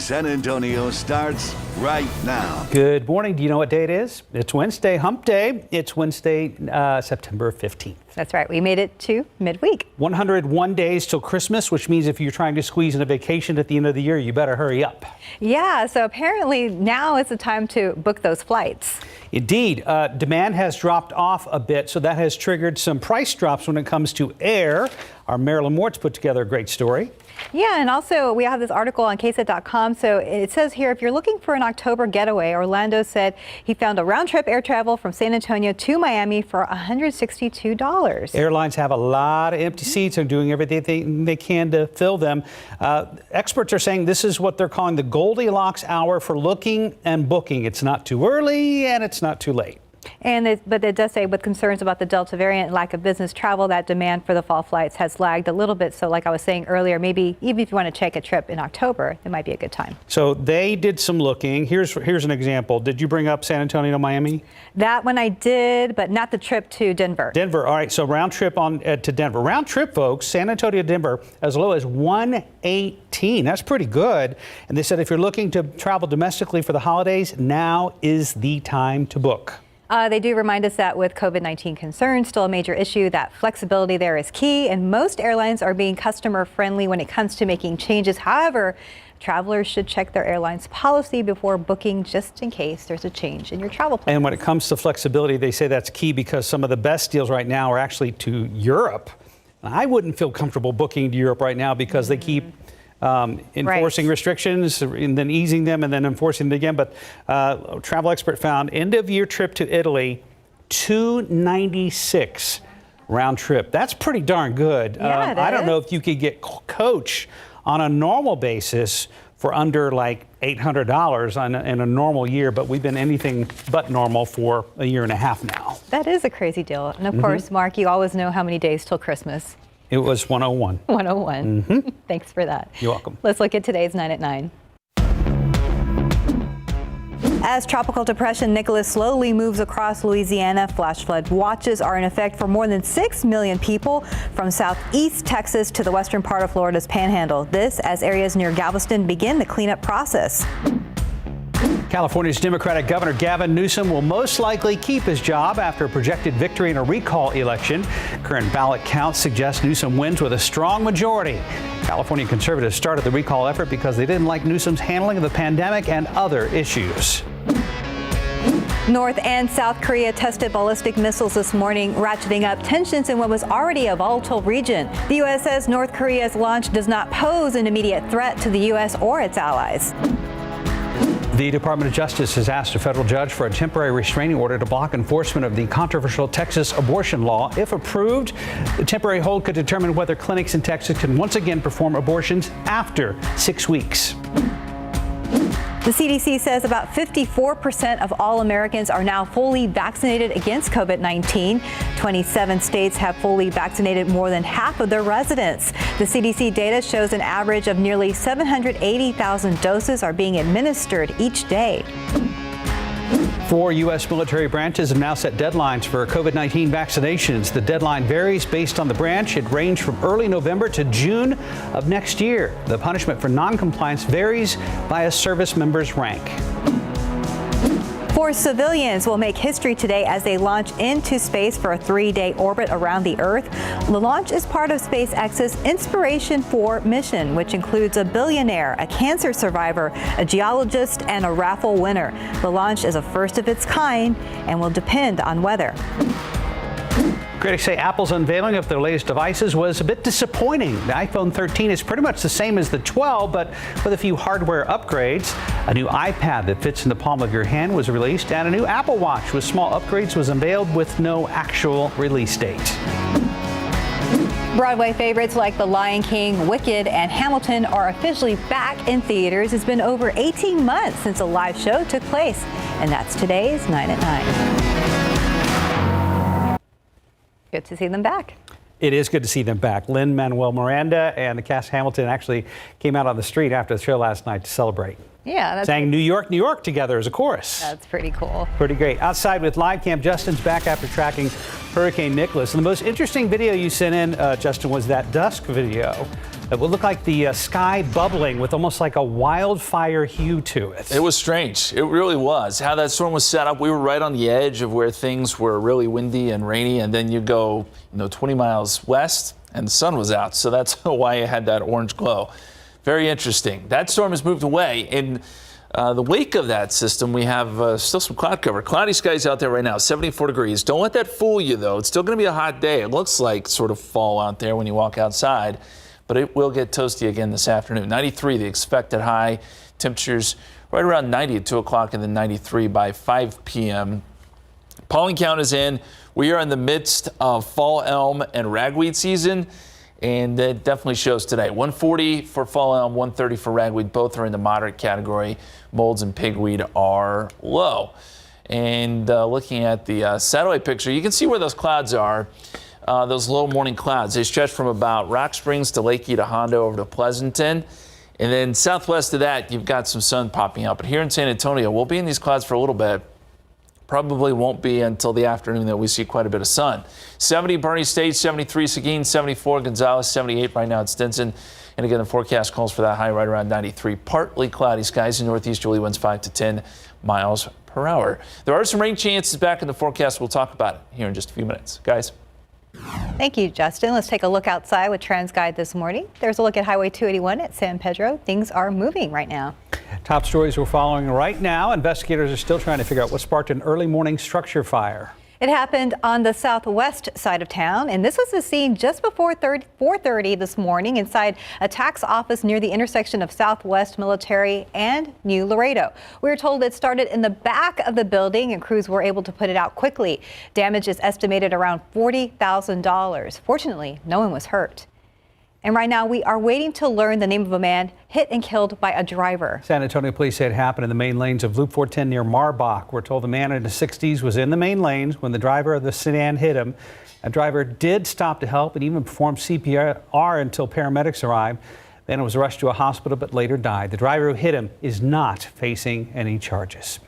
San Antonio starts right now. Good morning. Do you know what day it is? It's Wednesday, hump day. It's Wednesday, September 15th. That's right. We made it to midweek. 101 days till Christmas, which means if you're trying to squeeze in a vacation at the end of the year, you better hurry up. Yeah, so apparently now is the time to book those flights. Indeed, demand has dropped off a bit, so that has triggered some price drops when it comes to air. Our Marilyn Mort's put together a great story. Yeah, and also we have this article on KSAT.com. So it says here, if you're looking for an October getaway, Orlando said he found a round-trip air travel from San Antonio to Miami for $162. Airlines have a lot of empty seats and doing everything they can to fill them. Experts are saying this is what they're calling the Goldilocks hour for looking and booking. It's not too early and it's not too late. But it does say with concerns about the Delta variant and lack of business travel, that demand for the fall flights has lagged a little bit. So like I was saying earlier, maybe even if you want to take a trip in October, it might be a good time. So they did some looking. Here's an example. Did you bring up San Antonio to Miami? That one I did, but not the trip to Denver. Denver. All right. So round trip to Denver. Round trip, folks, San Antonio to Denver as low as $118. That's pretty good. And they said if you're looking to travel domestically for the holidays, now is the time to book. They do remind us that with COVID-19 concerns, still a major issue, that flexibility there is key, and most airlines are being customer friendly when it comes to making changes. However, travelers should check their airline's policy before booking just in case there's a change in your travel plans. And when it comes to flexibility, they say that's key because some of the best deals right now are actually to Europe. I wouldn't feel comfortable booking to Europe right now because they keep enforcing restrictions and then easing them and then enforcing them again. But a travel expert found end of year trip to Italy, $296 round trip. That's pretty darn good. Yeah, I don't know if you could get coach on a normal basis for under like $800 in a normal year, but we've been anything but normal for a year and a half now. That is a crazy deal. And of course, Mark, you always know how many days till Christmas. It was 101. 101. Thanks for that. You're welcome. Let's look at today's 9 at 9. As tropical depression Nicholas slowly moves across Louisiana, flash flood watches are in effect for more than 6 million people from southeast Texas to the western part of Florida's panhandle. This as areas near Galveston begin the cleanup process. California's Democratic Governor Gavin Newsom will most likely keep his job after a projected victory in a recall election. Current ballot counts suggest Newsom wins with a strong majority. California conservatives started the recall effort because they didn't like Newsom's handling of the pandemic and other issues. North and South Korea tested ballistic missiles this morning, ratcheting up tensions in what was already a volatile region. The U.S. says North Korea's launch does not pose an immediate threat to the U.S. or its allies. The Department of Justice has asked a federal judge for a temporary restraining order to block enforcement of the controversial Texas abortion law. If approved, the temporary hold could determine whether clinics in Texas can once again perform abortions after 6 weeks. The CDC says about 54% of all Americans are now fully vaccinated against COVID-19. 27 states have fully vaccinated more than half of their residents. The CDC data shows an average of nearly 780,000 doses are being administered each day. 4 U.S. military branches have now set deadlines for COVID-19 vaccinations. The deadline varies based on the branch. It ranged from early November to June of next year. The punishment for noncompliance varies by a service member's rank. 4 civilians will make history today as they launch into space for a 3-day orbit around the Earth. The launch is part of SpaceX's Inspiration 4 mission, which includes a billionaire, a cancer survivor, a geologist, and a raffle winner. The launch is a first of its kind and will depend on weather. Critics say Apple's unveiling of their latest devices was a bit disappointing. The iPhone 13 is pretty much the same as the 12, but with a few hardware upgrades. A new iPad that fits in the palm of your hand was released, and a new Apple Watch with small upgrades was unveiled with no actual release date. Broadway favorites like The Lion King, Wicked, and Hamilton are officially back in theaters. It's been over 18 months since a live show took place, and that's today's 9 at 9. Good to see them back. It is good to see them back. Lin-Manuel Miranda and the cast of Hamilton actually came out on the street after the show last night to celebrate. Yeah, that's sang New York, New York together as a chorus. That's pretty cool. Pretty great. Outside with Live Cam, Justin's back after tracking Hurricane Nicholas. And the most interesting video you sent in, Justin, was that dusk video It would look like the sky bubbling with almost like a wildfire hue to it. It was strange. It really was. How that storm was set up, we were right on the edge of where things were really windy and rainy, and then you go 20 miles west and the sun was out. So that's why it had that orange glow. Very interesting. That storm has moved away. In the wake of that system, we have still some cloud cover. Cloudy skies out there right now, 74 degrees. Don't let that fool you, though. It's still going to be a hot day. It looks like sort of fall out there when you walk outside, but it will get toasty again this afternoon. 93, the expected high. Temperatures right around 90 at 2 o'clock and then 93 by 5 p.m. Pollen count is in. We are in the midst of fall elm and ragweed season, and it definitely shows today. 140 for fall elm, 130 for ragweed. Both are in the moderate category. Molds and pigweed are low. And looking at the satellite picture, you can see where those clouds are. Those low morning clouds, they stretch from about Rock Springs to Lakey to Hondo over to Pleasanton. And then southwest of that, you've got some sun popping up. But here in San Antonio, we'll be in these clouds for a little bit. Probably won't be until the afternoon that we see quite a bit of sun. 70 Bernie State, 73 Seguin, 74 Gonzales, 78 right now at Stinson. And again, the forecast calls for that high right around 93. Partly cloudy skies in northeasterly winds 5 to 10 miles per hour. There are some rain chances back in the forecast. We'll talk about it here in just a few minutes. Guys. Thank you, Justin. Let's take a look outside with TransGuide this morning. There's a look at Highway 281 at San Pedro. Things are moving right now. Top stories we're following right now. Investigators are still trying to figure out what sparked an early morning structure fire. It happened on the southwest side of town, and this was the scene just before 4:30 this morning inside a tax office near the intersection of Southwest Military and New Laredo. We were told it started in the back of the building, and crews were able to put it out quickly. Damage is estimated around $40,000. Fortunately, no one was hurt. And right now, we are waiting to learn the name of a man hit and killed by a driver. San Antonio police say it happened in the main lanes of Loop 410 near Marbach. We're told the man in his 60s was in the main lanes when the driver of the sedan hit him. A driver did stop to help and even performed CPR until paramedics arrived. Then it was rushed to a hospital but later died. The driver who hit him is not facing any charges.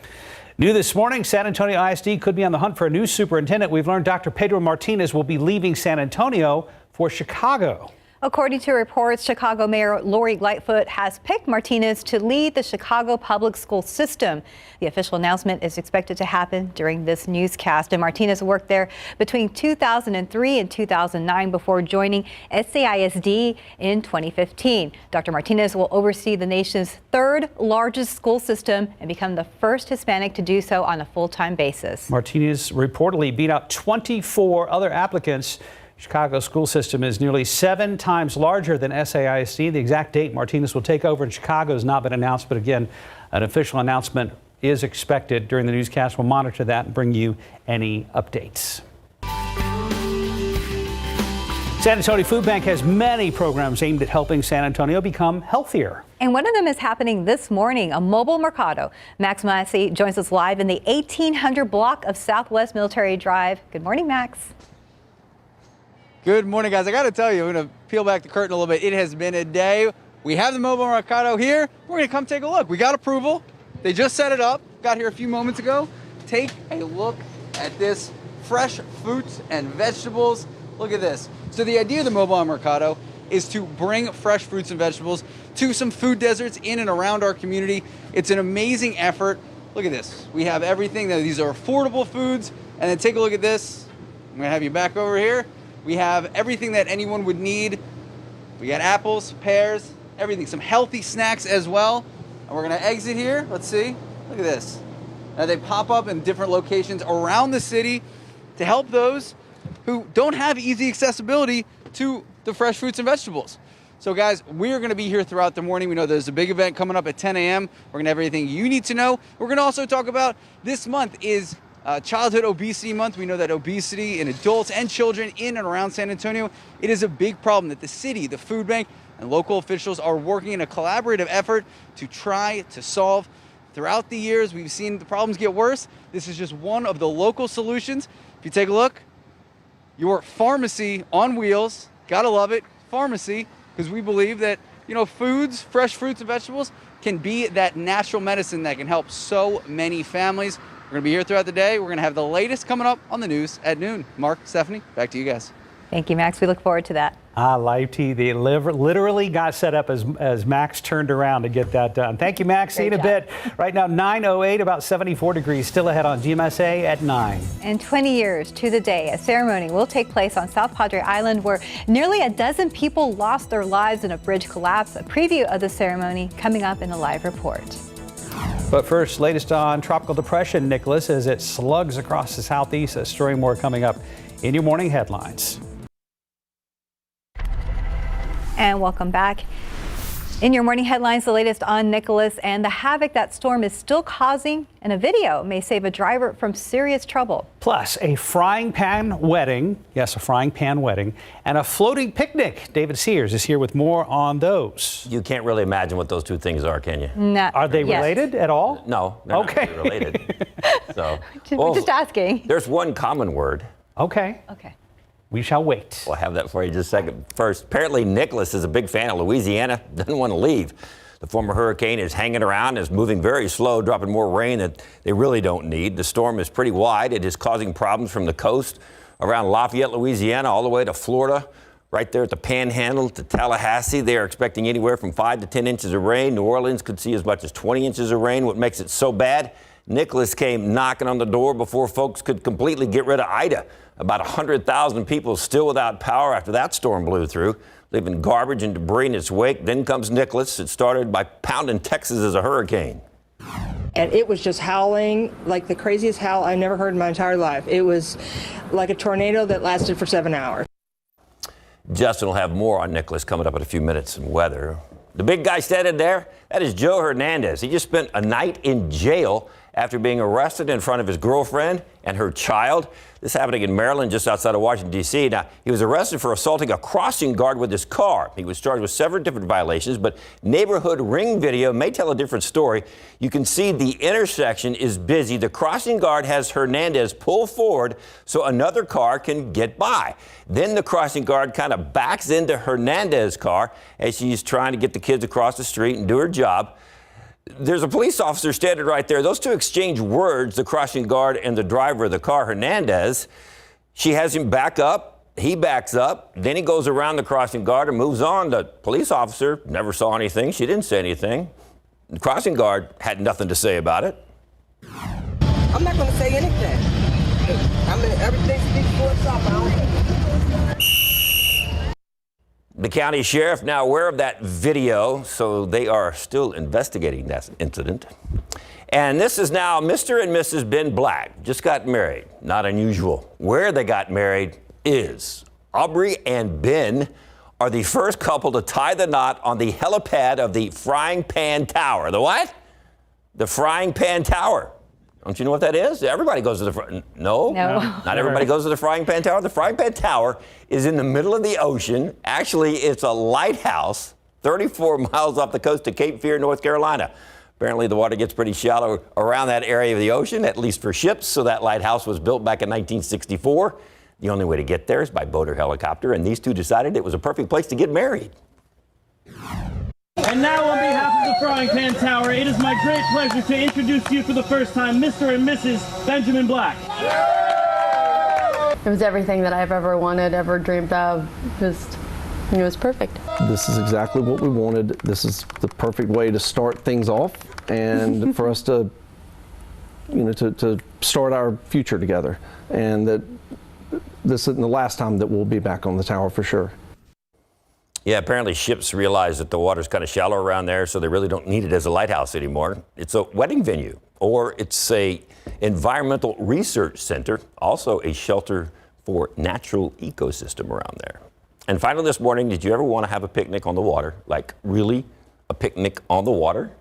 New this morning, San Antonio ISD could be on the hunt for a new superintendent. We've learned Dr. Pedro Martinez will be leaving San Antonio for Chicago. According to reports, Chicago Mayor Lori Lightfoot has picked Martinez to lead the Chicago public school system. The official announcement is expected to happen during this newscast. And Martinez worked there between 2003 and 2009 before joining SAISD in 2015. Dr. Martinez will oversee the nation's third largest school system and become the first Hispanic to do so on a full-time basis. Martinez reportedly beat out 24 other applicants. Chicago's school system is nearly 7 times larger than SAISD. The exact date Martinez will take over in Chicago has not been announced, but again, an official announcement is expected during the newscast. We'll monitor that and bring you any updates. San Antonio Food Bank has many programs aimed at helping San Antonio become healthier. And one of them is happening this morning, a mobile mercado. Max Massey joins us live in the 1800 block of Southwest Military Drive. Good morning, Max. Good morning, guys. I got to tell you, I'm going to peel back the curtain a little bit. It has been a day. We have the mobile mercado here. We're going to come take a look. We got approval. They just set it up. Got here a few moments ago. Take a look at this fresh fruits and vegetables. Look at this. So the idea of the mobile mercado is to bring fresh fruits and vegetables to some food deserts in and around our community. It's an amazing effort. Look at this. We have everything. These are affordable foods. And then take a look at this. I'm going to have you back over here. We have everything that anyone would need. We got apples, pears, everything. Some healthy snacks as well. And we're going to exit here. Let's see. Look at this. Now they pop up in different locations around the city to help those who don't have easy accessibility to the fresh fruits and vegetables. So guys, we're going to be here throughout the morning. We know there's a big event coming up at 10 a.m. We're going to have everything you need to know. We're going to also talk about this month is Childhood Obesity Month. We know that obesity in adults and children in and around San Antonio, it is a big problem that the city, the food bank, and local officials are working in a collaborative effort to try to solve. Throughout the years, we've seen the problems get worse. This is just one of the local solutions. If you take a look, your pharmacy on wheels, gotta love it, pharmacy, because we believe that, foods, fresh fruits and vegetables can be that natural medicine that can help so many families. We're going to be here throughout the day. We're going to have the latest coming up on the news at noon. Mark, Stephanie, back to you guys. Thank you, Max. We look forward to that. Live TV literally got set up as Max turned around to get that done. Thank you, Max. See you in a bit. Right now, 9:08, about 74 degrees, still ahead on GMSA at 9. In 20 years to the day, a ceremony will take place on South Padre Island where nearly a dozen people lost their lives in a bridge collapse. A preview of the ceremony coming up in a live report. But first, latest on tropical depression, Nicholas, as it slugs across the southeast. A story more coming up in your morning headlines. And welcome back. In your morning headlines, the latest on Nicholas and the havoc that storm is still causing, and a video may save a driver from serious trouble. Plus, a frying pan wedding, yes, a frying pan wedding, and a floating picnic. David Sears is here with more on those. You can't really imagine what those two things are, can you? No. Are they related at all? No, they're not really related. So, We're just asking. There's one common word. Okay. Okay. We shall wait. We'll have that for you in just a second. First, apparently Nicholas is a big fan of Louisiana, doesn't want to leave. The former hurricane is hanging around, is moving very slow, dropping more rain that they really don't need. The storm is pretty wide. It is causing problems from the coast around Lafayette, Louisiana, all the way to Florida, right there at the Panhandle to Tallahassee. They are expecting anywhere from 5 to 10 inches of rain. New Orleans could see as much as 20 inches of rain. What makes it so bad? Nicholas came knocking on the door before folks could completely get rid of Ida. About 100,000 people still without power after that storm blew through, leaving garbage and debris in its wake. Then comes Nicholas. It started by pounding Texas as a hurricane. And it was just howling like the craziest howl I've never heard in my entire life. It was like a tornado that lasted for 7 hours. Justin will have more on Nicholas coming up in a few minutes and weather. The big guy standing there, that is Joe Hernandez. He just spent a night in jail after being arrested in front of his girlfriend and her child. This happening in Maryland, just outside of Washington, D.C. Now, he was arrested for assaulting a crossing guard with his car. He was charged with several different violations, but neighborhood ring video may tell a different story. You can see the intersection is busy. The crossing guard has Hernandez pull forward so another car can get by. Then the crossing guard kind of backs into Hernandez's car as she's trying to get the kids across the street and do her job. There's a police officer standing right there. Those two exchange words, the crossing guard and the driver of the car, Hernandez. She has him back up. He backs up. Then he goes around the crossing guard and moves on. The police officer never saw anything. She didn't say anything. The crossing guard had nothing to say about it. I'm not going to say anything. I mean, everything speaks for itself. I don't. The county sheriff now aware of that video, so they are still investigating that incident. And this is now Mr. and Mrs. Ben Black just got married. Not unusual. Where they got married is. Aubrey and Ben are the first couple to tie the knot on the helipad of the Frying Pan Tower. The what? The Frying Pan Tower. Don't you know what that is? Everybody goes to the No. Not everybody goes to the Frying Pan Tower. The Frying Pan Tower is in the middle of the ocean. Actually, it's a lighthouse 34 miles off the coast of Cape Fear, North Carolina. Apparently, the water gets pretty shallow around that area of the ocean, at least for ships. So that lighthouse was built back in 1964. The only way to get there is by boat or helicopter. And these two decided it was a perfect place to get married. And now, on behalf of the Frying Pan Tower, it is my great pleasure to introduce to you for the first time Mr. and Mrs. Benjamin Black. It was everything that I've ever wanted, ever dreamed of. It was perfect. This is exactly what we wanted. This is the perfect way to start things off and for us to, to start our future together. And that this isn't the last time that we'll be back on the tower for sure. Yeah, apparently ships realize that the water's kind of shallow around there, so they really don't need it as a lighthouse anymore. It's a wedding venue, or it's a environmental research center, also a shelter for natural ecosystem around there. And finally this morning, did you ever want to have a picnic on the water? Like really a picnic on the water?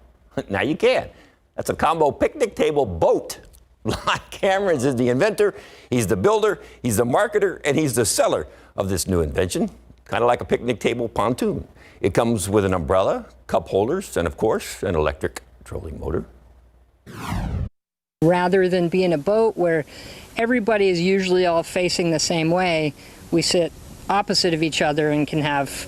Now you can. That's a combo picnic table boat. Lon Camerons is the inventor, he's the builder, he's the marketer, and he's the seller of this new invention. Kind of like a picnic table pontoon. It comes with an umbrella, cup holders, and of course, an electric trolling motor. Rather than be in a boat where everybody is usually all facing the same way, we sit opposite of each other and can have,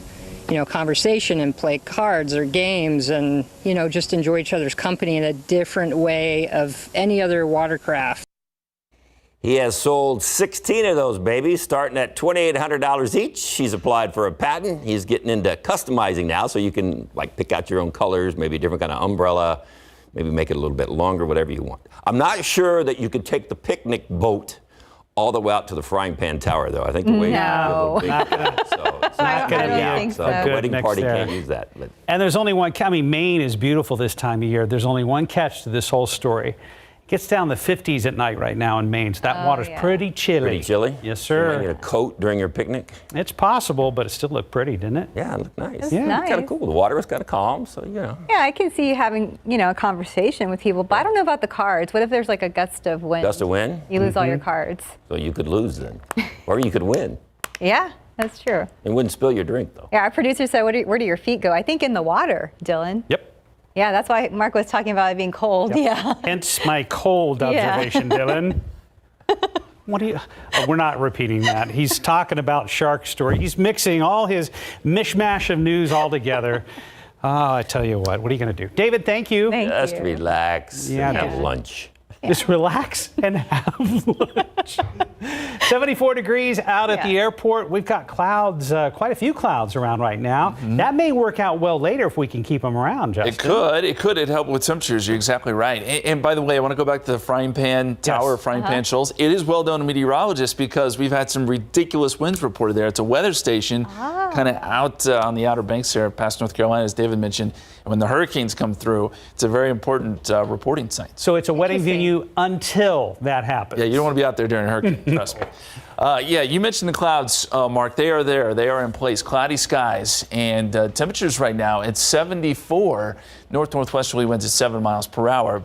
conversation and play cards or games and, just enjoy each other's company in a different way of any other watercraft. He has sold 16 of those babies, starting at $2,800 each. He's applied for a patent. He's getting into customizing now, so you can like pick out your own colors, maybe a different kind of umbrella, maybe make it a little bit longer, whatever you want. I'm not sure that you could take the picnic boat all the way out to the frying pan tower, though. I think the way No. so it's Not going to be don't a think so so. the good wedding mix party there. can't use that. But And there's only one, I mean, Maine is beautiful this time of year. There's only one catch to this whole story. It gets down the 50s at night right now in Maine, so that water's yeah. pretty chilly. pretty chilly. Yes, You might sir. need a coat during your picnic. It's possible, but it still looked pretty, didn't it? Yeah, it looked nice. It's Yeah, nice. kind of cool. The water was kind of calm, so you know. Yeah, I can see you having, a conversation with people, but I don't know about the cards. What if there's like a gust of wind? Gust of wind, You lose all your cards. so you could lose then, or you could win. Yeah, that's true. It wouldn't spill your drink though. Yeah, our producer said, where do your feet go? I think in the water, Dylan. Yep. Yeah, that's why Mark was talking about it being cold. Yeah. Hence my cold Yeah. observation, Dylan. What do you? Oh, we're not repeating that. He's talking about Shark Story. He's mixing all his mishmash of news all together. Oh, I tell you what are you going to do? David, thank you. Thank Just you. relax Yeah, and have yeah. lunch. Just relax and have lunch. 74 degrees out at the Yeah. airport. We've got clouds, quite a few clouds around right now. That may work out well later if we can keep them around, Justin. It could. It help with temperatures. You're exactly right. And by the way, I want to go back to the frying pan tower, frying pan shoals. It is well known to meteorologists because we've had some ridiculous winds reported there. It's a weather station kind of out on the Outer Banks there past North Carolina, as David mentioned. And when the hurricanes come through, it's a very important reporting site. So it's a wedding venue until that happens. Yeah, you don't want to be out there during a hurricane, trust me. Yeah, you mentioned the clouds, Mark. They are there. They are in place. Cloudy skies and temperatures right now at 74. Northwesterly winds at 7 miles per hour.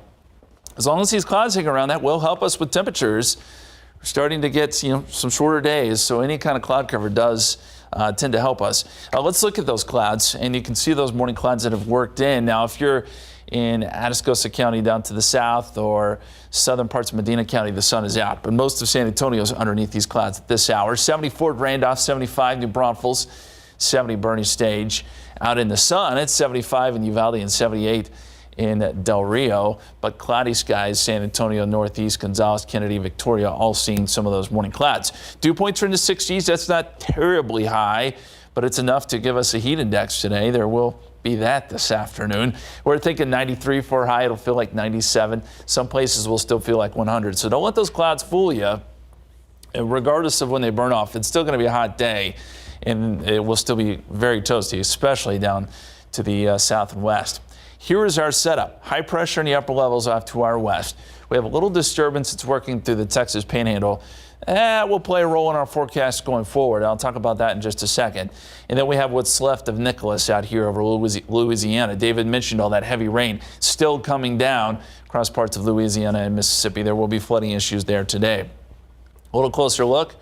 As long as these clouds hang around, that will help us with temperatures. We're starting to get some shorter days, so any kind of cloud cover does tend to help us. Let's look at those clouds, and you can see those morning clouds that have worked in. Now, if you're in Atascosa County down to the south or southern parts of Medina County, the sun is out. But most of San Antonio is underneath these clouds at this hour. 74 at Randolph, 75 New Braunfels, 70 Bernie Stage. Out in the sun, it's 75 in Uvalde and 78 in Del Rio. But cloudy skies, San Antonio, Northeast, Gonzales, Kennedy, Victoria, all seeing some of those morning clouds. Dew points are in the 60s. That's not terribly high, but it's enough to give us a heat index today. There will be that this afternoon. We're thinking 93 for a high. It'll feel like 97. Some places will still feel like 100. So don't let those clouds fool you. And regardless of when they burn off, it's still going to be a hot day, and it will still be very toasty, especially down to the south and west. Here is our setup. High pressure in the upper levels off to our west. We have a little disturbance that's working through the Texas Panhandle. Will play a role in our forecast going forward. I'll talk about that in just a second. And then we have what's left of Nicholas out here over Louisiana. David mentioned all that heavy rain still coming down across parts of Louisiana and Mississippi. There will be flooding issues there today. A little closer look.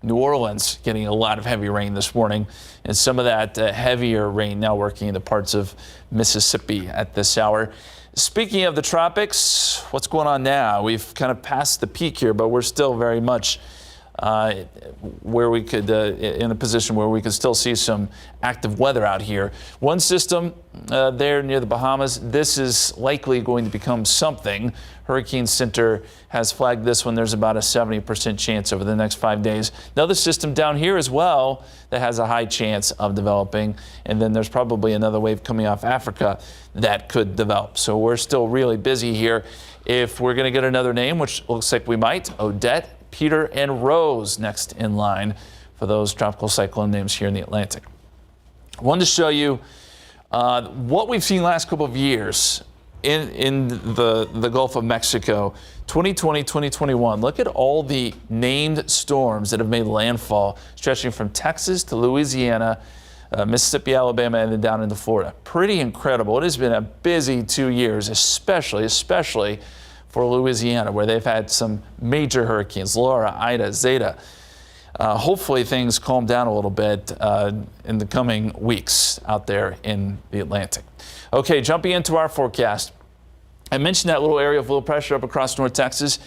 New Orleans getting a lot of heavy rain this morning, and some of that heavier rain now working in the parts of Mississippi at this hour. Speaking of the tropics, what's going on now? We've kind of passed the peak here, but we're still very much where we could, in a position where we could still see some active weather out here. One system there near the Bahamas, this is likely going to become something. Hurricane Center has flagged this one. There's about a 70% chance over the next 5 days. Another system down here as well that has a high chance of developing. And then there's probably another wave coming off Africa that could develop. So we're still really busy here. If we're going to get another name, which looks like we might, Odette, Peter, and Rose next in line for those tropical cyclone names here in the Atlantic. I wanted to show you what we've seen last couple of years in the Gulf of Mexico, 2020, 2021. Look at all the named storms that have made landfall, stretching from Texas to Louisiana, Mississippi, Alabama, and then down into Florida. Pretty incredible. It has been a busy 2 years, especially for Louisiana, where they've had some major hurricanes, Laura, Ida, Zeta. Hopefully things calm down a little bit in the coming weeks out there in the Atlantic. Okay, jumping into our forecast. I mentioned that little area of low pressure up across North Texas.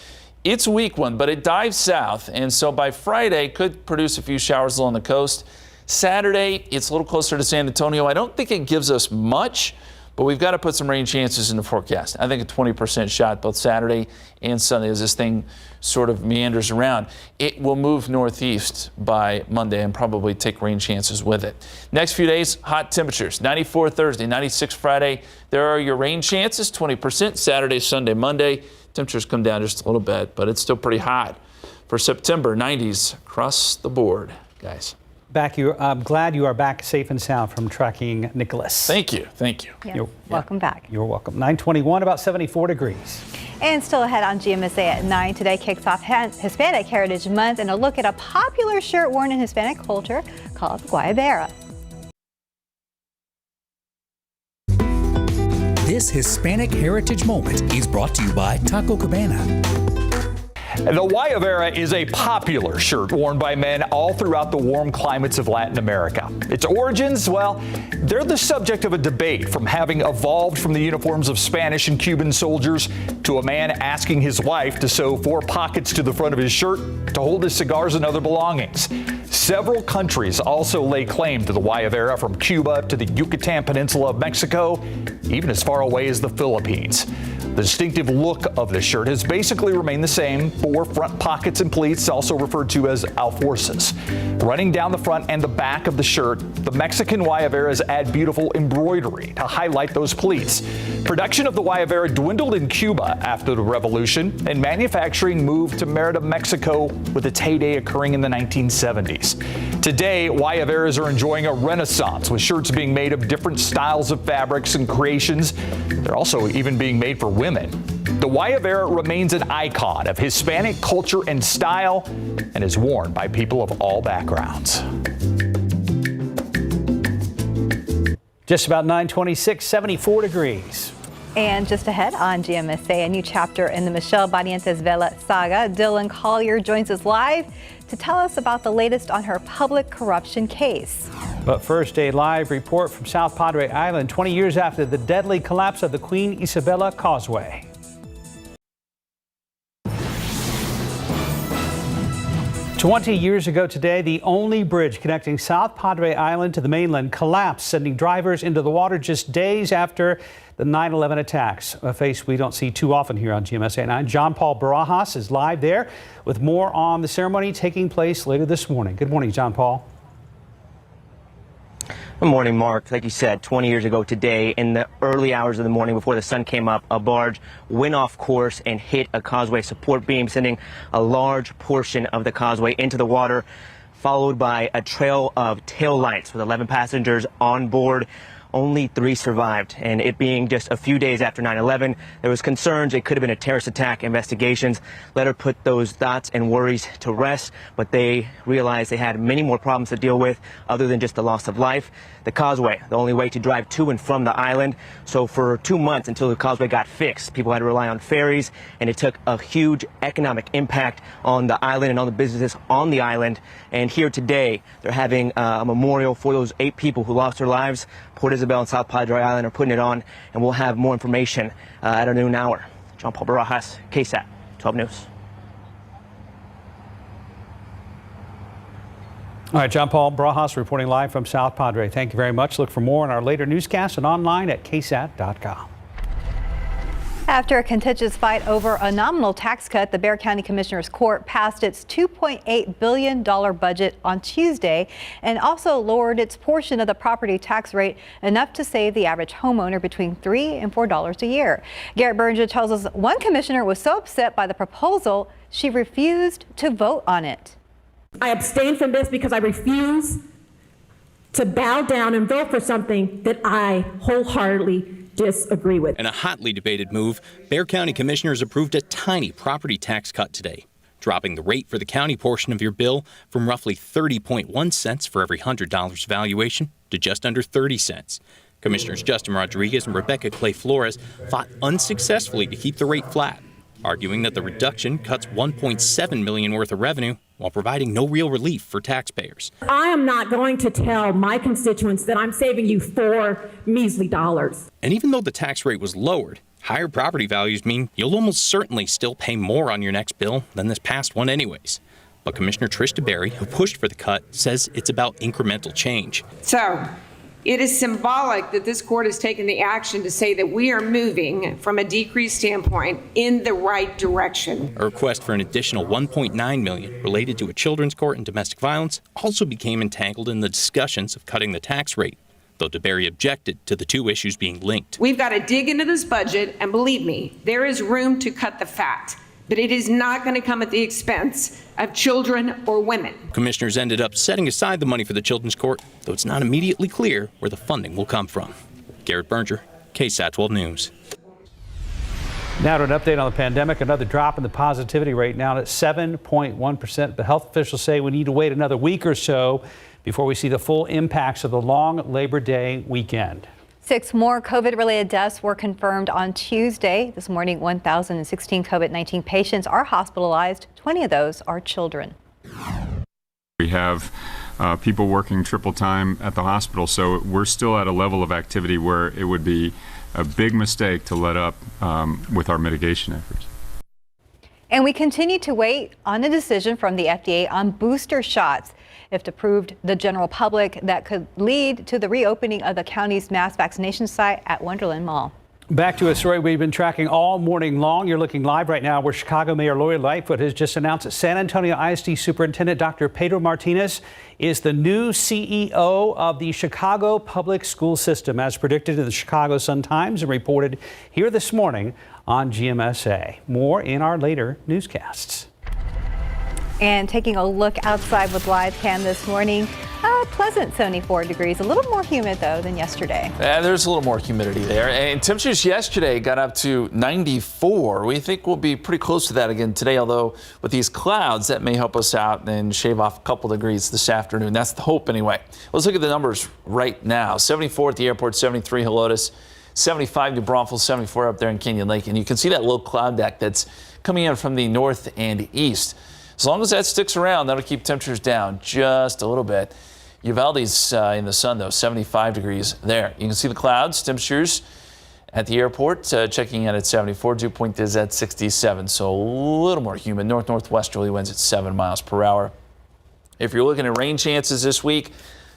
It's a weak one, but it dives south, and so by Friday could produce a few showers along the coast. Saturday, it's a little closer to San Antonio. I don't think it gives us much, but but we've got to put some rain chances in the forecast. I think a 20% shot both Saturday and Sunday as this thing sort of meanders around. It will move northeast by Monday and probably take rain chances with it. Next few days, hot temperatures, 94 Thursday, 96 Friday. There are your rain chances, 20% Saturday, Sunday, Monday. Temperatures come down just a little bit, but it's still pretty hot. For September, 90s across the board, guys. I'm glad you are back safe and sound from tracking Nicholas. Thank you. Thank you. Yes. Welcome back. You're welcome. 921, about 74 degrees. And still ahead on GMSA at 9. Today kicks off Hispanic Heritage Month and a look at a popular shirt worn in Hispanic culture called Guayabera. This Hispanic Heritage Moment is brought to you by Taco Cabana. The Guayabera is a popular shirt worn by men all throughout the warm climates of Latin America. Its origins, well, they're the subject of a debate, from having evolved from the uniforms of Spanish and Cuban soldiers to a man asking his wife to sew 4 pockets to the front of his shirt to hold his cigars and other belongings. Several countries also lay claim to the Guayabera, from Cuba to the Yucatan Peninsula of Mexico, even as far away as the Philippines. The distinctive look of the shirt has basically remained the same: 4 front pockets and pleats, also referred to as alforces. Running down the front and the back of the shirt, the Mexican Guayaberas add beautiful embroidery to highlight those pleats. Production of the Guayabera dwindled in Cuba after the revolution, and manufacturing moved to Merida, Mexico, with its heyday occurring in the 1970s. Today, Guayaberas are enjoying a renaissance, with shirts being made of different styles of fabrics and creations. They're also even being made for women. The Guayabera remains an icon of Hispanic culture and style and is worn by people of all backgrounds. Just about 926, 74 degrees. And just ahead on GMSA, a new chapter in the Michelle Barrientos Vela saga. Dylan Collier joins us live to tell us about the latest on her public corruption case. But first, a live report from South Padre Island, 20 years after the deadly collapse of the Queen Isabella Causeway. "20 years ago today, the only bridge connecting South Padre Island to the mainland collapsed, sending drivers into the water just days after the 9/11 attacks, a face we don't see too often here on GMSA 9. John Paul Barajas is live there with more on the ceremony taking place later this morning. Good morning, John Paul. Good morning, Mark. Like you said, 20 years ago today, in the early hours of the morning before the sun came up, a barge went off course and hit a causeway support beam, sending a large portion of the causeway into the water, followed by a trail of tail lights with 11 passengers on board. Only 3 survived, and it being just a few days after 9/11, there was concerns it could have been a terrorist attack. Investigations later put those thoughts and worries to rest, but they realized they had many more problems to deal with other than just the loss of life. The causeway, the only way to drive to and from the island. So for 2 months until the causeway got fixed, people had to rely on ferries, and it took a huge economic impact on the island and on the businesses on the island. And here today, they're having a memorial for those 8 people who lost their lives. Port Isabel and South Padre Island are putting it on, and we'll have more information at a noon hour. John Paul Barajas, KSAT, 12 News. All right, John Paul Barajas reporting live from South Padre. Thank you very much. Look for more in our later newscasts and online at ksat.com. After a contentious fight over a nominal tax cut, the Bexar County Commissioner's Court passed its $2.8 billion budget on Tuesday and also lowered its portion of the property tax rate enough to save the average homeowner between $3 and $4 a year. Garrett Berger tells us one commissioner was so upset by the proposal, she refused to vote on it. I abstain from this because I refuse to bow down and vote for something that I wholeheartedly disagree with. In a hotly debated move, Bexar County commissioners approved a tiny property tax cut today, dropping the rate for the county portion of your bill from roughly 30.1 cents for every $100 valuation to just under 30 cents. Commissioners Justin Rodriguez and Rebecca Clay Flores fought unsuccessfully to keep the rate flat, arguing that the reduction cuts $1.7 million worth of revenue while providing no real relief for taxpayers. I am not going to tell my constituents that I'm saving you $4 measly dollars. And even though the tax rate was lowered, higher property values mean you'll almost certainly still pay more on your next bill than this past one anyways. But Commissioner Trish DeBerry, who pushed for the cut, says it's about incremental change. So It is symbolic that this court has taken the action to say that we are moving from a decreased standpoint in the right direction. A request for an additional $1.9 million related to a children's court and domestic violence also became entangled in the discussions of cutting the tax rate, though DeBerry objected to the two issues being linked. We've got to dig into this budget, and believe me, there is room to cut the fat, but it is not going to come at the expense of children or women. Commissioners ended up setting aside the money for the children's court, though it's not immediately clear where the funding will come from. Garrett Berger, KSAT 12 News. Now to an update on the pandemic. Another drop in the positivity rate, now at 7.1%. But health officials say we need to wait another week or so before we see the full impacts of the long Labor Day weekend. 6 more COVID-related deaths were confirmed on Tuesday. This morning, 1,016 COVID-19 patients are hospitalized. 20 of those are children. We have people working triple time at the hospital, so we're still at a level of activity where it would be a big mistake to let up with our mitigation efforts. And we continue to wait on a decision from the FDA on booster shots. If approved, the general public, that could lead to the reopening of the county's mass vaccination site at Wonderland Mall. Back to a story we've been tracking all morning long. You're looking live right now where Chicago Mayor Lori Lightfoot has just announced that San Antonio ISD Superintendent Dr. Pedro Martinez is the new CEO of the Chicago Public School System, as predicted in the Chicago Sun-Times and reported here this morning on GMSA. More in our later newscasts. And taking a look outside with live cam this morning, pleasant 74 degrees, a little more humid though than yesterday. There's a little more humidity there, and temperatures yesterday got up to 94. We think we'll be pretty close to that again today, although with these clouds that may help us out and shave off a couple degrees this afternoon. That's the hope anyway. Let's look at the numbers right now. 74 at the airport, 73 Helotes, 75 New Braunfels, 74 up there in Canyon Lake, and you can see that low cloud deck that's coming in from the north and east. As long as that sticks around, that'll keep temperatures down just a little bit. Uvalde's in the sun, though, 75 degrees there. You can see the clouds, temperatures at the airport checking in at 74. Dew point is at 67, so a little more humid. Northwesterly winds at 7 miles per hour. If you're looking at rain chances this week,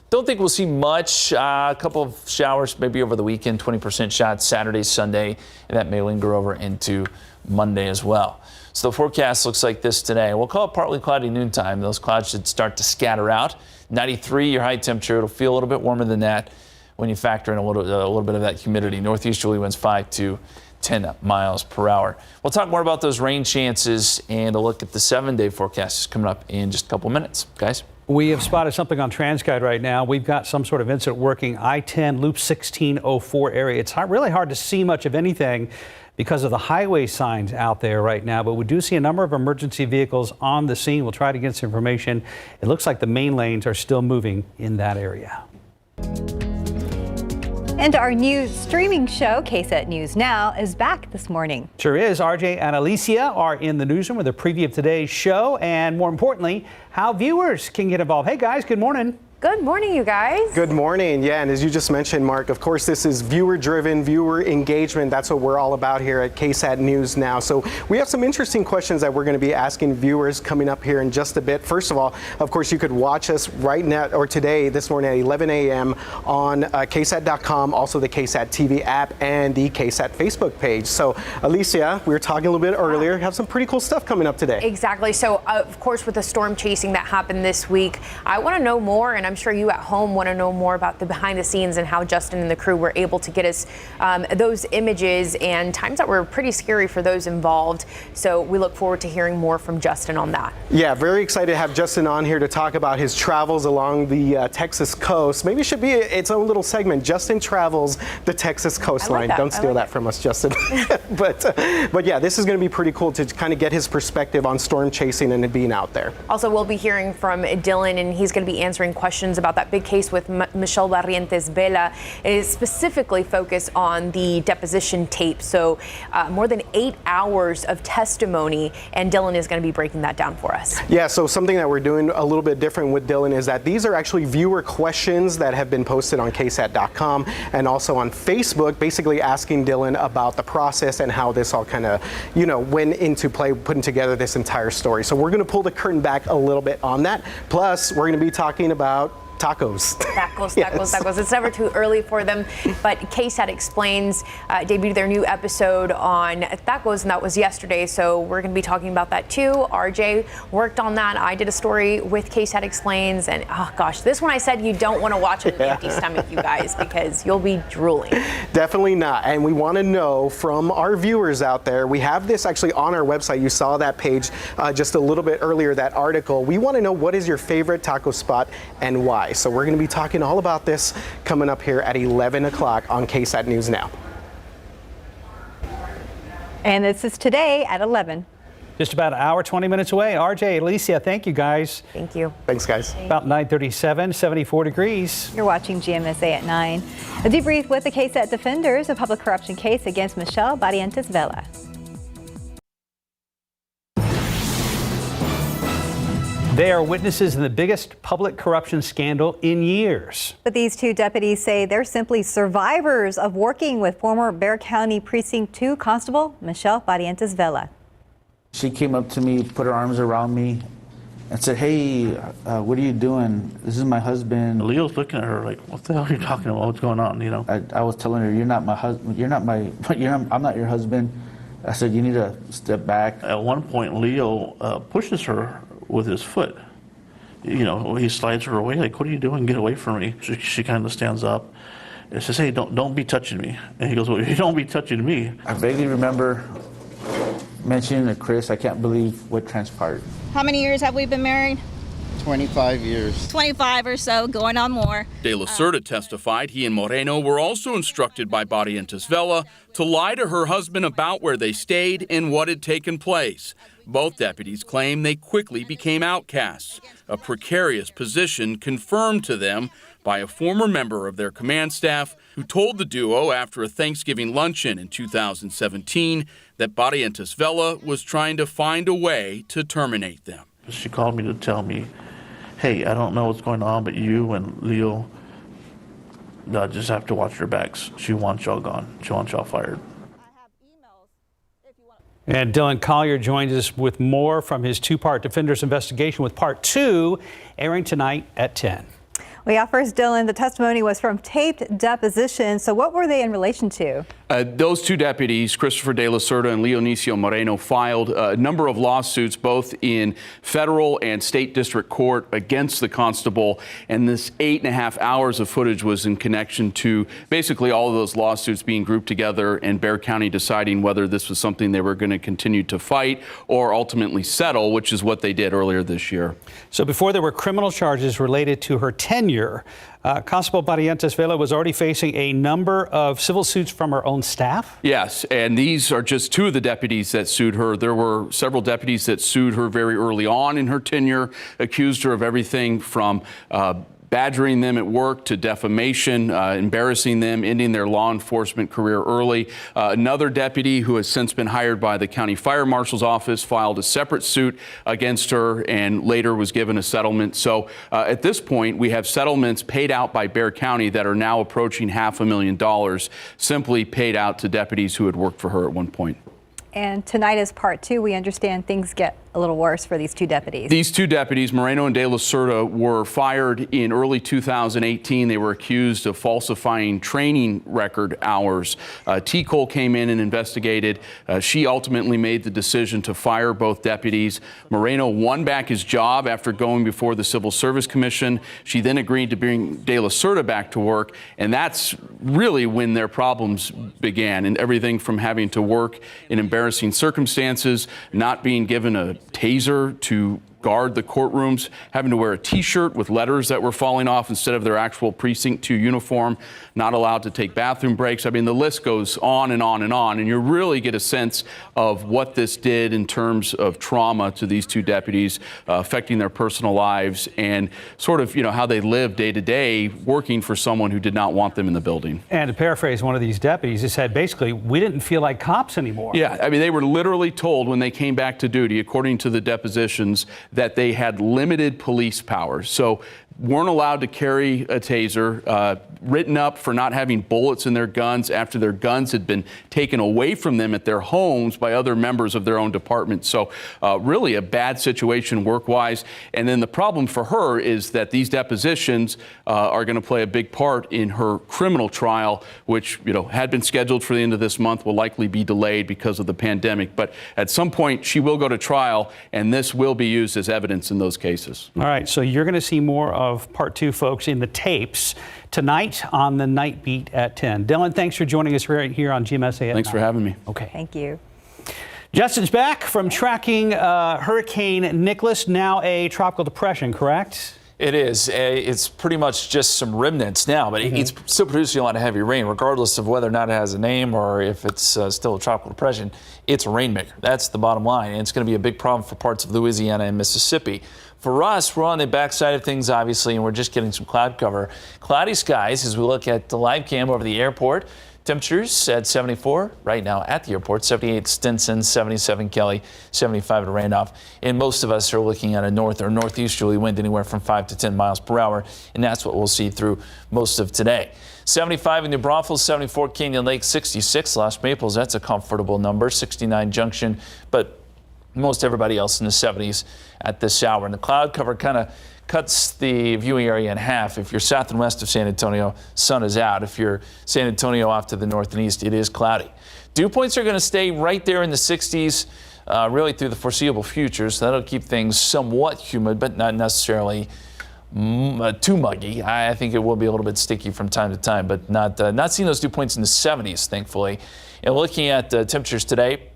don't think we'll see much. A couple of showers maybe over the weekend, 20% shot Saturday, Sunday, and that may linger over into Monday as well. So the forecast looks like this today. We'll call it partly cloudy noontime. Those clouds should start to scatter out. 93, your high temperature. It'll feel a little bit warmer than that when you factor in a little bit of that humidity. Northeasterly winds 5 to 10 miles per hour. We'll talk more about those rain chances and a look at the 7-day forecast is coming up in just a couple minutes, guys. We have spotted something on TransGuide right now. We've got some sort of incident working I-10 Loop 1604 area. It's really hard to see much of anything because of the highway signs out there right now, but we do see a number of emergency vehicles on the scene. We'll try to get some information. It looks like the main lanes are still moving in that area. And our new streaming show, KSAT News Now, is back this morning. Sure is. RJ and Alicia are in the newsroom with a preview of today's show and, more importantly, how viewers can get involved. Hey, guys, good morning. Good morning, you guys. Good morning. Yeah, and as you just mentioned, Mark, of course, this is viewer-driven, viewer engagement. That's what we're all about here at KSAT News Now. So we have some interesting questions that we're going to be asking viewers coming up here in just a bit. First of all, of course, you could watch us right now or today, this morning at 11 a.m. on KSAT.com, also the KSAT TV app and the KSAT Facebook page. So, Alicia, we were talking a little bit earlier, have some pretty cool stuff coming up today. Exactly. So, of course, with the storm chasing that happened this week, I want to know more, and I'm sure you at home want to know more about the behind the scenes and how Justin and the crew were able to get us those images and times that were pretty scary for those involved. So we look forward to hearing more from Justin on that. Yeah, very excited to have Justin on here to talk about his travels along the Texas coast. Maybe it should be its own little segment, Justin Travels the Texas Coastline. Don't steal that from us, Justin. But yeah, this is going to be pretty cool to kind of get his perspective on storm chasing and it being out there. Also, we'll be hearing from Dylan, and he's going to be answering questions about that big case with Michelle Barrientos Vela. It is specifically focused on the deposition tape. So more than 8 hours of testimony, and Dylan is going to be breaking that down for us. Yeah, so something that we're doing a little bit different with Dylan is that these are actually viewer questions that have been posted on KSAT.com and also on Facebook, basically asking Dylan about the process and how this all kind of, went into play, putting together this entire story. So we're going to pull the curtain back a little bit on that. Plus, we're going to be talking about tacos. Tacos. It's never too early for them. But KSAT Explains debuted their new episode on tacos, and that was yesterday. So we're going to be talking about that too. RJ worked on that. I did a story with KSAT Explains, and oh gosh, this one I said you don't want to watch with an empty stomach, you guys, because you'll be drooling. Definitely not. And we want to know from our viewers out there. We have this actually on our website. You saw that page just a little bit earlier, that article. We want to know, what is your favorite taco spot and why? So we're going to be talking all about this coming up here at 11 o'clock on KSAT News Now. And this is today at 11. Just about an hour, 20 minutes away. RJ, Alicia, thank you guys. Thank you. Thanks, guys. About 9:37, 74 degrees. You're watching GMSA at 9. A debrief with the KSAT defenders, a public corruption case against Michelle Barrientos Vela. They are witnesses in the biggest public corruption scandal in years. But these two deputies say they're simply survivors of working with former Bexar County Precinct 2 Constable Michelle Barrientos Vela. She came up to me, put her arms around me, and said, "Hey, what are you doing? This is my husband." Leo's looking at her like, "What the hell are you talking about? What's going on?" You know. I was telling her, "You're not my husband. I'm not your husband." I said, "You need to step back." At one point, Leo pushes her with his foot. You know, he slides her away, like, "What are you doing? Get away from me." She kind of stands up and says, "Hey, don't be touching me." And he goes, "Well, you don't be touching me." I vaguely remember mentioning to Chris, I can't believe what transpired. How many years have we been married? 25 years. 25 or so, going on more. De La Cerda testified he and Moreno were also instructed by Barrientos Vela to lie to her husband about where they stayed and what had taken place. Both deputies claim they quickly became outcasts, a precarious position confirmed to them by a former member of their command staff who told the duo after a Thanksgiving luncheon in 2017 that Barrientos Vela was trying to find a way to terminate them. She called me to tell me, "Hey, I don't know what's going on, but you and Leo just have to watch your backs. She wants y'all gone. She wants y'all fired." And Dylan Collier joins us with more from his two-part Defenders investigation, with part 2 airing tonight at 10. Well, yeah, first, Dylan, the testimony was from taped depositions. So what were they in relation to? Those two deputies, Christopher De La Cerda and Leonicio Moreno, filed a number of lawsuits, both in federal and state district court, against the constable. And this 8.5 hours of footage was in connection to basically all of those lawsuits being grouped together and Bexar County deciding whether this was something they were going to continue to fight or ultimately settle, which is what they did earlier this year. So before there were criminal charges related to her tenure, Constable Barrientos Vela was already facing a number of civil suits from her own staff? Yes, and these are just two of the deputies that sued her. There were several deputies that sued her very early on in her tenure, accused her of everything from badgering them at work to defamation, embarrassing them, ending their law enforcement career early. Another deputy who has since been hired by the county fire marshal's office filed a separate suit against her and later was given a settlement. So at this point, we have settlements paid out by Bexar County that are now approaching $500,000 simply paid out to deputies who had worked for her at one point. And tonight is part 2. We understand things get a little worse for these two deputies. These two deputies, Moreno and De La Cerda, were fired in early 2018. They were accused of falsifying training record hours. T. Cole came in and investigated. She ultimately made the decision to fire both deputies. Moreno won back his job after going before the Civil Service Commission. She then agreed to bring De La Cerda back to work, and that's really when their problems began, and everything from having to work in embarrassing circumstances, not being given a taser to guard the courtrooms, having to wear a T-shirt with letters that were falling off instead of their actual Precinct 2 uniform, not allowed to take bathroom breaks. I mean, the list goes on and on and on, and you really get a sense of what this did in terms of trauma to these two deputies, affecting their personal lives and sort of, how they live day to day working for someone who did not want them in the building. And to paraphrase one of these deputies, he said, basically, we didn't feel like cops anymore. Yeah, I mean, they were literally told when they came back to duty, according to the depositions, that they had limited police powers. So weren't allowed to carry a taser, written up for not having bullets in their guns after their guns had been taken away from them at their homes by other members of their own department. So really a bad situation work-wise. And then the problem for her is that these depositions are going to play a big part in her criminal trial, which had been scheduled for the end of this month, will likely be delayed because of the pandemic. But at some point she will go to trial, and this will be used as evidence in those cases. All right, so you're going to see more of part 2, folks, in the tapes tonight on the Night Beat at 10. Dylan, thanks for joining us right here on GMSA at Thanks 9. for having me. Okay. Thank you. Justin's back from tracking Hurricane Nicholas, now a tropical depression, correct? It is. It's pretty much just some remnants now, but it's still producing a lot of heavy rain, regardless of whether or not it has a name or if it's still a tropical depression. It's a rainmaker. That's the bottom line, and it's going to be a big problem for parts of Louisiana and Mississippi. For us, we're on the backside of things, obviously, and we're just getting some cloud cover. Cloudy skies as we look at the live cam over the airport. Temperatures at 74 right now at the airport, 78 Stinson, 77 Kelly, 75 at Randolph. And most of us are looking at a north or northeasterly wind anywhere from 5 to 10 miles per hour, and that's what we'll see through most of today. 75 in New Braunfels, 74 Canyon Lake, 66 Lost Maples. That's a comfortable number. 69 Junction, but most everybody else in the 70s at this hour. And the cloud cover kind of cuts the viewing area in half. If you're south and west of San Antonio, sun is out. If you're San Antonio off to the north and east, it is cloudy. Dew points are going to stay right there in the 60s really through the foreseeable future. So that'll keep things somewhat humid, but not necessarily too muggy. I think it will be a little bit sticky from time to time, but not seeing those dew points in the 70s, thankfully. And looking at temperatures today,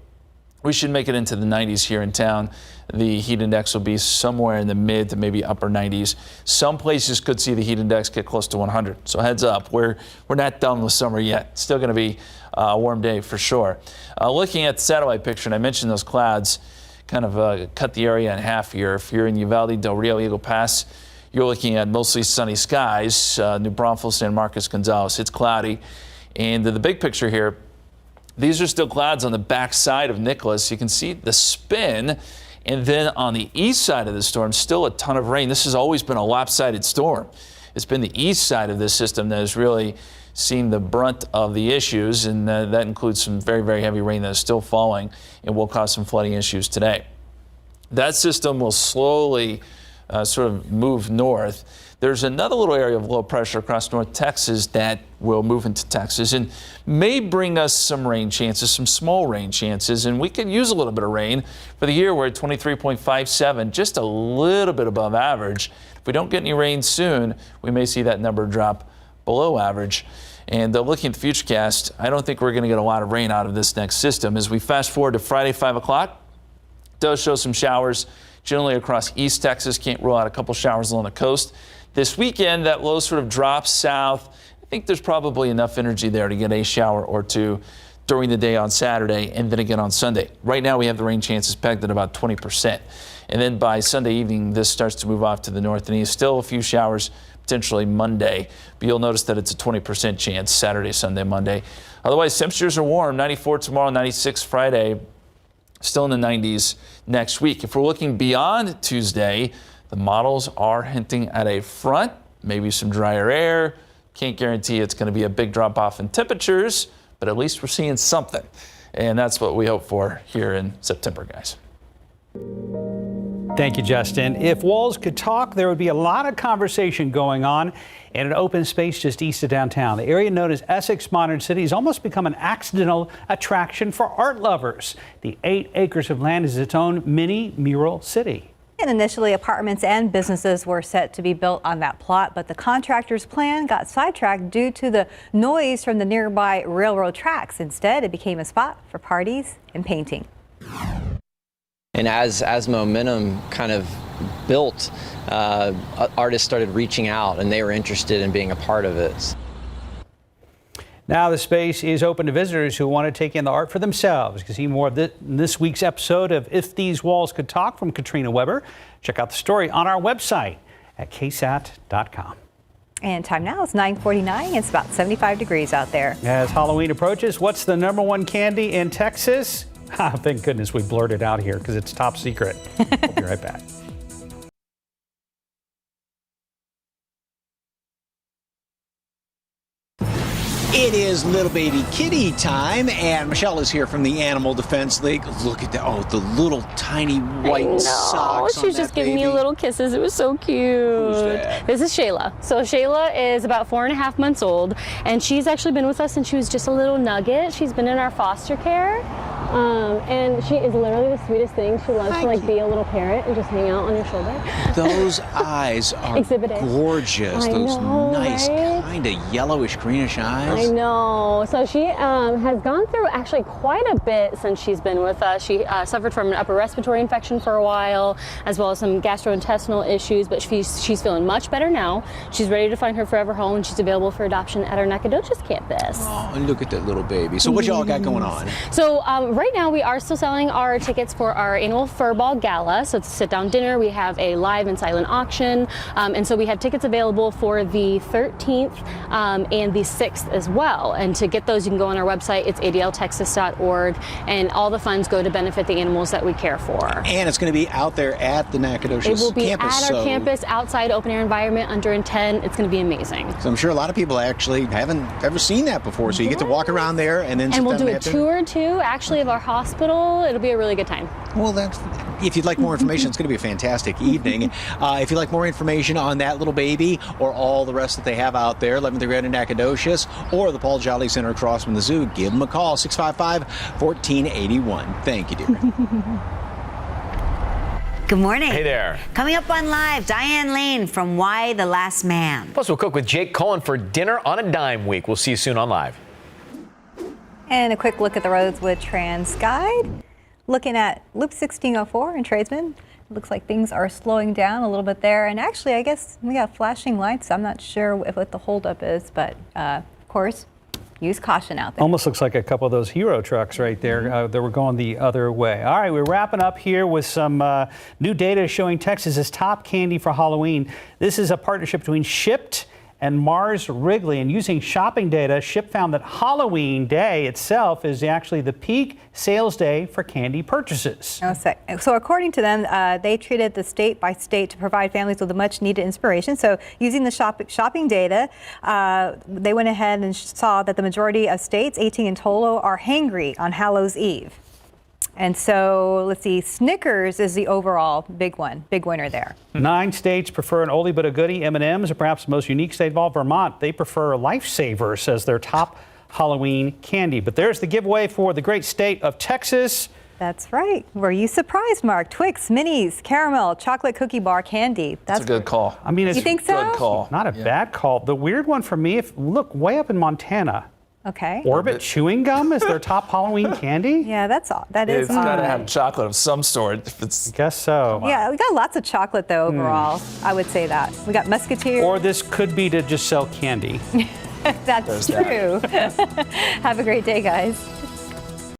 we should make it into the 90s here in town. The heat index will be somewhere in the mid to maybe upper 90s. Some places could see the heat index get close to 100. So heads up, we're not done with summer yet. It's still going to be a warm day for sure. Looking at the satellite picture, and I mentioned those clouds kind of cut the area in half here. If you're in Uvalde, Del Rio, Eagle Pass, you're looking at mostly sunny skies. New Braunfels, San Marcos, Gonzales, it's cloudy. And the big picture here, these are still clouds on the back side of Nicholas. You can see the spin, and then on the east side of the storm, still a ton of rain. This has always been a lopsided storm. It's been the east side of this system that has really seen the brunt of the issues, and that includes some very, very heavy rain that is still falling and will cause some flooding issues today. That system will slowly sort of move north. There's another little area of low pressure across North Texas that will move into Texas and may bring us some rain chances, some small rain chances, and we could use a little bit of rain. For the year, we're at 23.57, just a little bit above average. If we don't get any rain soon, we may see that number drop below average. And looking at the futurecast, I don't think we're going to get a lot of rain out of this next system. As we fast forward to Friday, 5 o'clock, it does show some showers generally across East Texas. Can't rule out a couple showers along the coast. This weekend, that low sort of drops south. I think there's probably enough energy there to get a shower or two during the day on Saturday and then again on Sunday. Right now, we have the rain chances pegged at about 20%. And then by Sunday evening, this starts to move off to the north and east. Still a few showers, potentially Monday. But you'll notice that it's a 20% chance Saturday, Sunday, Monday. Otherwise, temperatures are warm. 94 tomorrow, 96 Friday. Still in the 90s next week. If we're looking beyond Tuesday, the models are hinting at a front, maybe some drier air. Can't guarantee it's going to be a big drop off in temperatures, but at least we're seeing something. And that's what we hope for here in September, guys. Thank you, Justin. If walls could talk, there would be a lot of conversation going on in an open space just east of downtown. The area known as Essex Modern City has almost become an accidental attraction for art lovers. The 8 acres of land is its own mini mural city. And initially, apartments and businesses were set to be built on that plot, but the contractor's plan got sidetracked due to the noise from the nearby railroad tracks. Instead, it became a spot for parties and painting. And as momentum kind of built, artists started reaching out and they were interested in being a part of it. Now the space is open to visitors who want to take in the art for themselves. You can see more of this week's episode of If These Walls Could Talk from Katrina Weber. Check out the story on our website at KSAT.com. And time now is 9:49. It's about 75 degrees out there. As Halloween approaches, what's the #1 candy in Texas? Thank goodness we blurted out here because it's top secret. We'll be right back. It is little baby kitty time, and Michelle is here from the Animal Defense League. Look at that. Oh, the little tiny white socks on She was that just giving baby. me little kisses. It was so cute. Who's that? This is Shayla. So Shayla is about 4.5 months old, and she's actually been with us since she was just a little nugget. She's been in our foster care, and she is literally the sweetest thing. She loves to like be a little parrot and just hang out on your shoulder. Those eyes are Exhibit A. gorgeous. I Those know, nice, right? kind of yellowish, greenish eyes. I know. So she has gone through actually quite a bit since she's been with us. She suffered from an upper respiratory infection for a while, as well as some gastrointestinal issues, but she's feeling much better now. She's ready to find her forever home, and she's available for adoption at our Nacogdoches campus. Oh, and look at that little baby. So what y'all got going on? So right now we are still selling our tickets for our annual Furball Gala. So it's a sit-down dinner. We have a live and silent auction, and so we have tickets available for the 13th and the 6th as well. And to get those, you can go on our website. It's adltexas.org, and all the funds go to benefit the animals that we care for. And it's going to be out there at the Nacogdoches It will be campus. at our campus, outside, open air environment, under intent. It's going to be amazing. So I'm sure a lot of people actually haven't ever seen that before. So you get to walk around there and then sit And we'll down do and a have dinner. tour too, actually, of our hospital. It'll be a really good time. Well, if you'd like more information, it's going to be a fantastic evening. If you'd like more information on that little baby or all the rest that they have out there, 11th grade in Nacogdoches or the Paul Jolly Center across from the zoo, give them a call, 655-1481. Thank you, dear. Good morning. Hey there. Coming up on Live, Diane Lane from Why the Last Man. Plus, we'll cook with Jake Cohen for dinner on a dime week. We'll see you soon on Live. And a quick look at the roads with TransGuide. Looking at Loop 1604 in Tradesman. Looks like things are slowing down a little bit there. And actually, I guess we got flashing lights. I'm not sure what the holdup is, but of course, use caution out there. Almost looks like a couple of those Hero trucks right there that were going the other way. All right, we're wrapping up here with some new data showing Texas is top candy for Halloween. This is a partnership between Shipt and Mars Wrigley, and using shopping data, Shipt found that Halloween Day itself is actually the peak sales day for candy purchases. So according to them, they treated the state by state to provide families with a much needed inspiration. So using the shopping data, they went ahead and saw that the majority of states, 18 in total, are hangry on Hallows Eve. And so, let's see, Snickers is the overall big winner there. 9 states prefer an oldie but a goodie, M&M's, or perhaps the most unique state of all, Vermont. They prefer Lifesavers as their top Halloween candy. But there's the giveaway for the great state of Texas. That's right. Were you surprised, Mark? Twix, Minis, caramel, chocolate cookie bar candy. That's a good call. I mean, it's you think so? Good call. Not a bad call. The weird one for me, look, way up in Montana. Okay. Orbit chewing gum is their top Halloween candy? Yeah, that is It's got to have chocolate of some sort. If it's, I guess so. Yeah, we got lots of chocolate though overall. I would say that. We got Musketeer. Or this could be to just sell candy. That's true. Have a great day, guys.